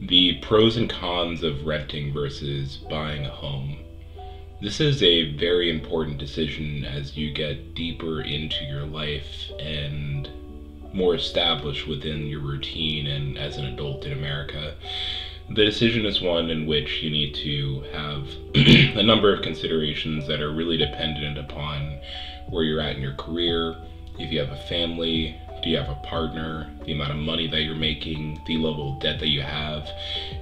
The pros and cons of renting versus buying a home. This is a very important decision as you get deeper into your life and more established within your routine and as an adult in America. The decision is one in which you need to have a number of considerations that are really dependent upon where you're at in your career, if you have a family, do you have a partner, the amount of money that you're making, the level of debt that you have,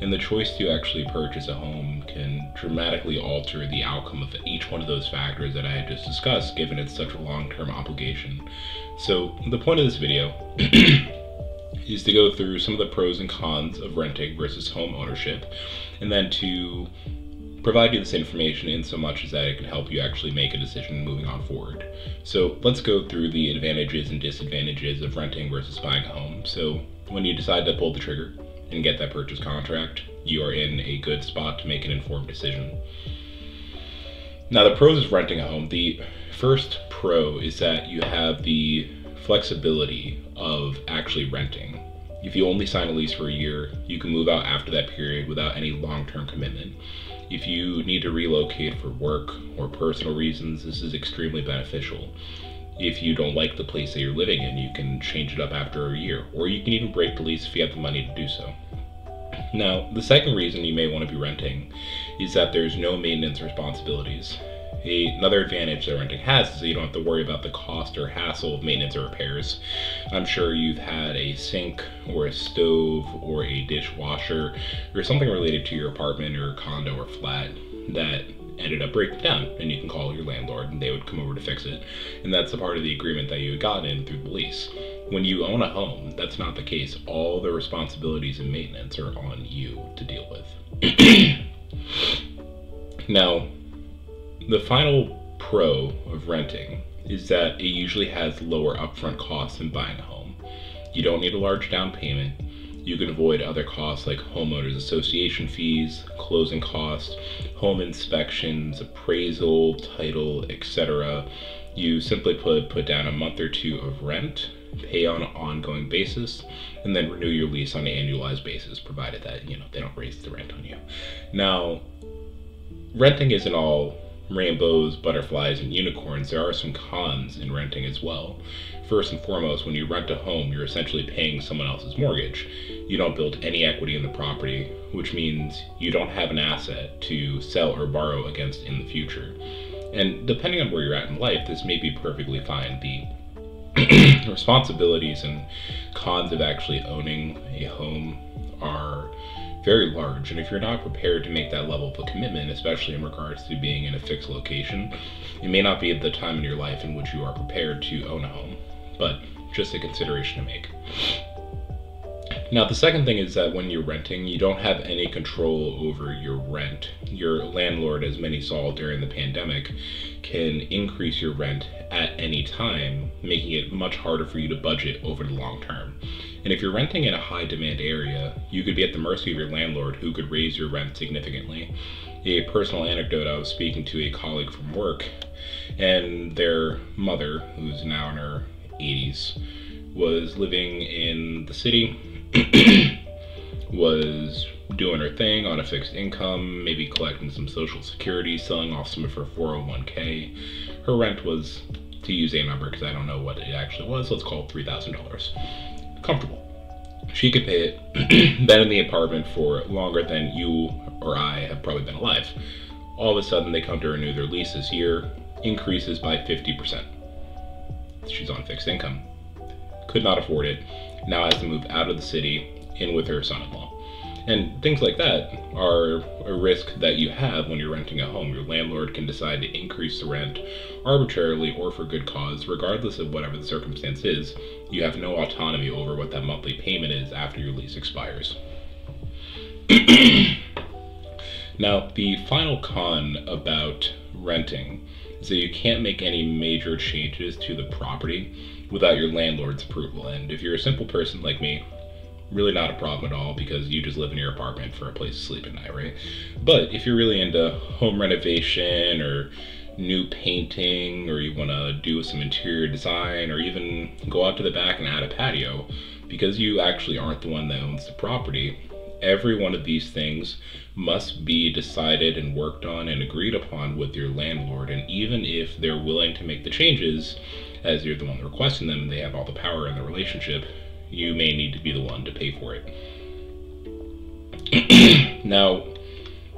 and the choice to actually purchase a home can dramatically alter the outcome of each one of those factors that I had just discussed, given it's such a long-term obligation. So the point of this video is to go through some of the pros and cons of renting versus home ownership, and then to provide you this information in so much as that it can help you actually make a decision moving on forward. So let's go through the advantages and disadvantages of renting versus buying a home. So when you decide to pull the trigger and get that purchase contract, you are in a good spot to make an informed decision. Now, the pros of renting a home. The first pro is that you have the flexibility of actually renting. If you only sign a lease for a year, you can move out after that period without any long-term commitment. If you need to relocate for work or personal reasons, this is extremely beneficial. If you don't like the place that you're living in, you can change it up after a year, or you can even break the lease if you have the money to do so. Now, the second reason you may want to be renting is that there's no maintenance responsibilities. Another advantage that renting has is that you don't have to worry about the cost or hassle of maintenance or repairs. I'm sure you've had a sink or a stove or a dishwasher or something related to your apartment or condo or flat that ended up breaking down, and you can call your landlord and they would come over to fix it. And that's a part of the agreement that you had gotten in through the lease. When you own a home, that's not the case. All the responsibilities and maintenance are on you to deal with. Now, the final pro of renting is that it usually has lower upfront costs than buying a home. You don't need a large down payment. You can avoid other costs like homeowners association fees, closing costs, home inspections, appraisal, title, etc. You simply put down a month or two of rent, pay on an ongoing basis, and then renew your lease on an annualized basis, provided that they don't raise the rent on you. Now, renting isn't all rainbows, butterflies, and unicorns. There are some cons in renting as well. First and foremost, when you rent a home, you're essentially paying someone else's mortgage. You don't build any equity in the property, which means you don't have an asset to sell or borrow against in the future. And depending on where you're at in life, this may be perfectly fine. The responsibilities and cons of actually owning a home are very large, and if you're not prepared to make that level of a commitment, especially in regards to being in a fixed location, it may not be at the time in your life in which you are prepared to own a home, but just a consideration to make. Now, the second thing is that when you're renting, you don't have any control over your rent. Your landlord, as many saw during the pandemic, can increase your rent at any time, making it much harder for you to budget over the long term. And if you're renting in a high demand area, you could be at the mercy of your landlord, who could raise your rent significantly. A personal anecdote: I was speaking to a colleague from work, and their mother, who's now in her 80s, was living in the city, was doing her thing on a fixed income, maybe collecting some social security, selling off some of her 401k. Her rent was, to use a number because I don't know what it actually was, let's call it $3,000. Comfortable. She could pay it, been in the apartment for longer than you or I have probably been alive. All of a sudden, they come to renew their lease this year, increases by 50%. She's on fixed income. Could not afford it. Now has to move out of the city, in with her son-in-law. And things like that are a risk that you have when you're renting a home. Your landlord can decide to increase the rent arbitrarily or for good cause, regardless of whatever the circumstance is. You have no autonomy over what that monthly payment is after your lease expires. Now, the final con about renting is that you can't make any major changes to the property without your landlord's approval. And if you're a simple person like me, really not a problem at all, because you just live in your apartment for a place to sleep at night, right? But if you're really into home renovation or new painting, or you want to do some interior design, or even go out to the back and add a patio, because you actually aren't the one that owns the property, every one of these things must be decided and worked on and agreed upon with your landlord. And even if they're willing to make the changes, as you're the one requesting them and they have all the power in the relationship, you may need to be the one to pay for it. Now,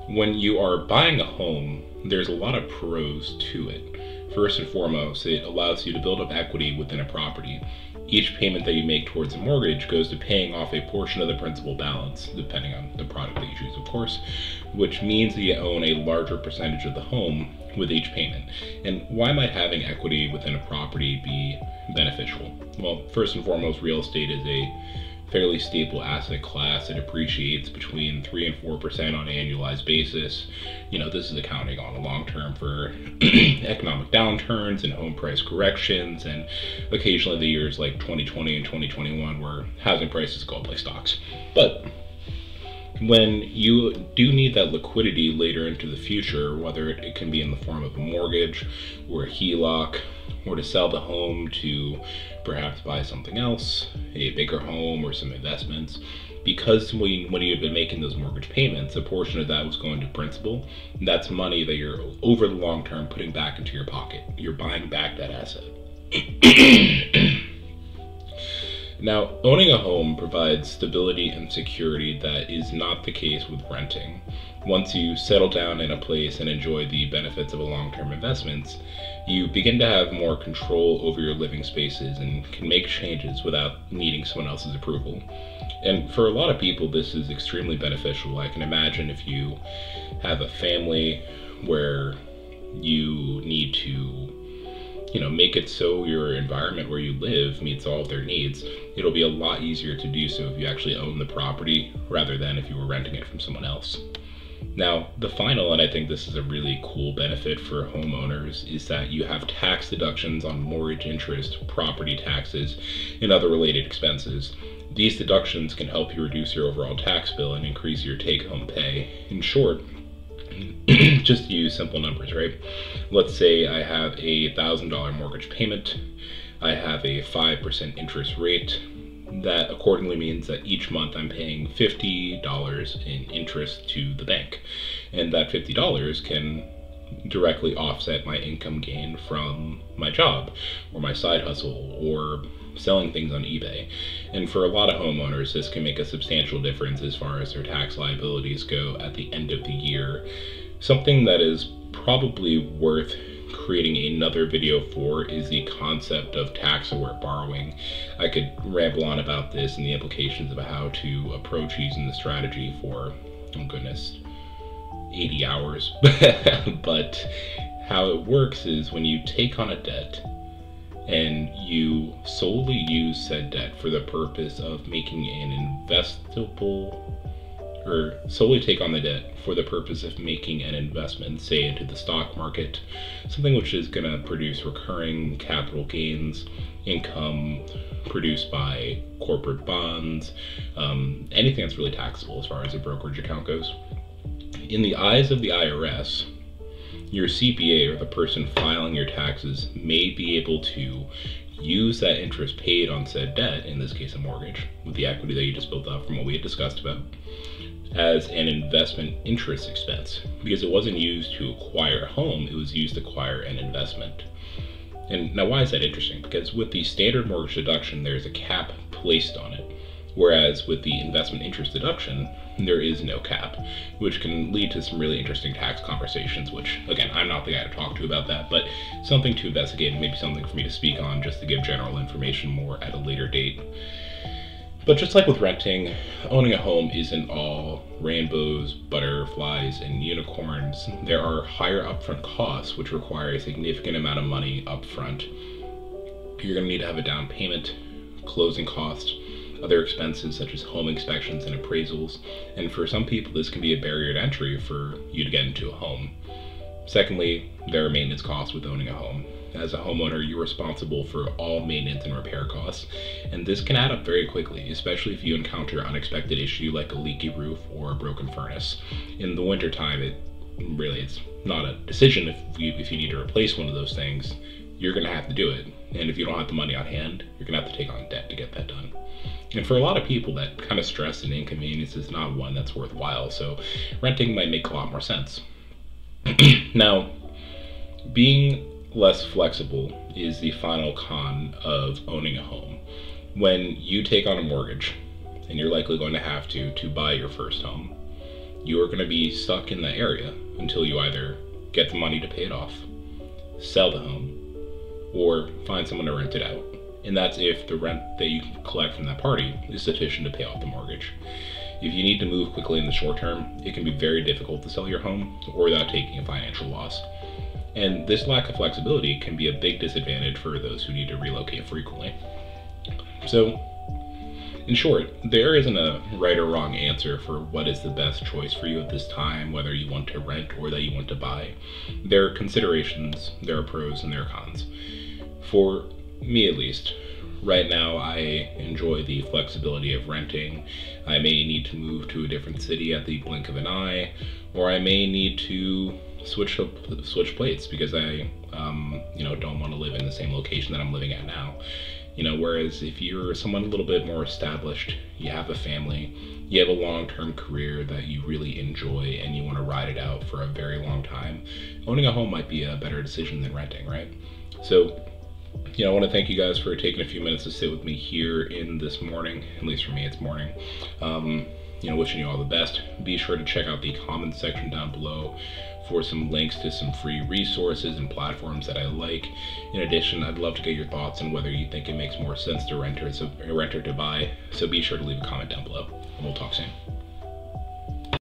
when you are buying a home, there's a lot of pros to it. First and foremost, it allows you to build up equity within a property. Each payment that you make towards a mortgage goes to paying off a portion of the principal balance, depending on the product that you choose, of course, which means that you own a larger percentage of the home with each payment. And why might having equity within a property be beneficial? Well, first and foremost, real estate is a fairly stable asset class. It appreciates between 3 and 4% on an annualized basis. This is accounting on a long term for economic downturns and home price corrections, and occasionally the years like 2020 and 2021 where housing prices go up like stocks. But when you do need that liquidity later into the future, whether it can be in the form of a mortgage or a HELOC, or to sell the home to perhaps buy something else, a bigger home or some investments, because when you've been making those mortgage payments, a portion of that was going to principal. That's money that you're over the long term putting back into your pocket. You're buying back that asset. Now, owning a home provides stability and security that is not the case with renting. Once you settle down in a place and enjoy the benefits of a long-term investment, you begin to have more control over your living spaces and can make changes without needing someone else's approval. And for a lot of people, this is extremely beneficial. I can imagine if you have a family where you need to make it so your environment where you live meets all of their needs, it'll be a lot easier to do so if you actually own the property rather than if you were renting it from someone else. Now, the final, and I think this is a really cool benefit for homeowners, is that you have tax deductions on mortgage interest, property taxes, and other related expenses. These deductions can help you reduce your overall tax bill and increase your take-home pay. In short, just use simple numbers, right? Let's say I have a $1,000 mortgage payment. I have a 5% interest rate. That accordingly means that each month I'm paying $50 in interest to the bank. And that $50 can directly offset my income gain from my job or my side hustle or selling things on eBay. And for a lot of homeowners, this can make a substantial difference as far as their tax liabilities go at the end of the year. Something that is probably worth creating another video for is the concept of tax-aware borrowing. I could ramble on about this and the implications of how to approach using the strategy for, oh goodness, 80 hours. But how it works is when you take on a debt and you solely use said debt for the purpose of making an investable, or solely take on the debt for the purpose of making an investment, say into the stock market, something which is going to produce recurring capital gains, income produced by corporate bonds, anything that's really taxable as far as a brokerage account goes. In the eyes of the IRS, your CPA, or the person filing your taxes, may be able to use that interest paid on said debt, in this case a mortgage, with the equity that you just built up from what we had discussed about, as an investment interest expense, because it wasn't used to acquire a home, it was used to acquire an investment. And now, why is that interesting? Because with the standard mortgage deduction, there's a cap placed on it, whereas with the investment interest deduction, there is no cap, which can lead to some really interesting tax conversations, which, again, I'm not the guy to talk to about that, but something to investigate and maybe something for me to speak on just to give general information more at a later date. But just like with renting, owning a home isn't all rainbows, butterflies, and unicorns. There are higher upfront costs which require a significant amount of money upfront. You're going to need to have a down payment, closing costs, other expenses such as home inspections and appraisals, and for some people this can be a barrier to entry for you to get into a home. Secondly, there are maintenance costs with owning a home. As a homeowner, you're responsible for all maintenance and repair costs, and this can add up very quickly, especially if you encounter an unexpected issue like a leaky roof or a broken furnace. In the wintertime, it's not a decision if you need to replace one of those things. You're going to have to do it, and if you don't have the money on hand, you're going to have to take on debt to get that done. And for a lot of people, that kind of stress and inconvenience is not one that's worthwhile, so renting might make a lot more sense. Now, being less flexible is the final con of owning a home. When you take on a mortgage, and you're likely going to have to buy your first home, you are going to be stuck in that area until you either get the money to pay it off, sell the home, or find someone to rent it out. And that's if the rent that you collect from that party is sufficient to pay off the mortgage. If you need to move quickly in the short term, it can be very difficult to sell your home or without taking a financial loss. And this lack of flexibility can be a big disadvantage for those who need to relocate frequently. So, in short, there isn't a right or wrong answer for what is the best choice for you at this time, whether you want to rent or that you want to buy. There are considerations, there are pros and there are cons. For me at least, right now I enjoy the flexibility of renting. I may need to move to a different city at the blink of an eye, or I may need to switch plates because I don't want to live in the same location that I'm living at now. Whereas if you're someone a little bit more established, you have a family, you have a long-term career that you really enjoy and you want to ride it out for a very long time, owning a home might be a better decision than renting, right? So, I want to thank you guys for taking a few minutes to sit with me here in this morning. At least for me, it's morning. Wishing you all the best. Be sure to check out the comments section down below for some links to some free resources and platforms that I like. In addition, I'd love to get your thoughts on whether you think it makes more sense to rent or to buy. So be sure to leave a comment down below, and we'll talk soon.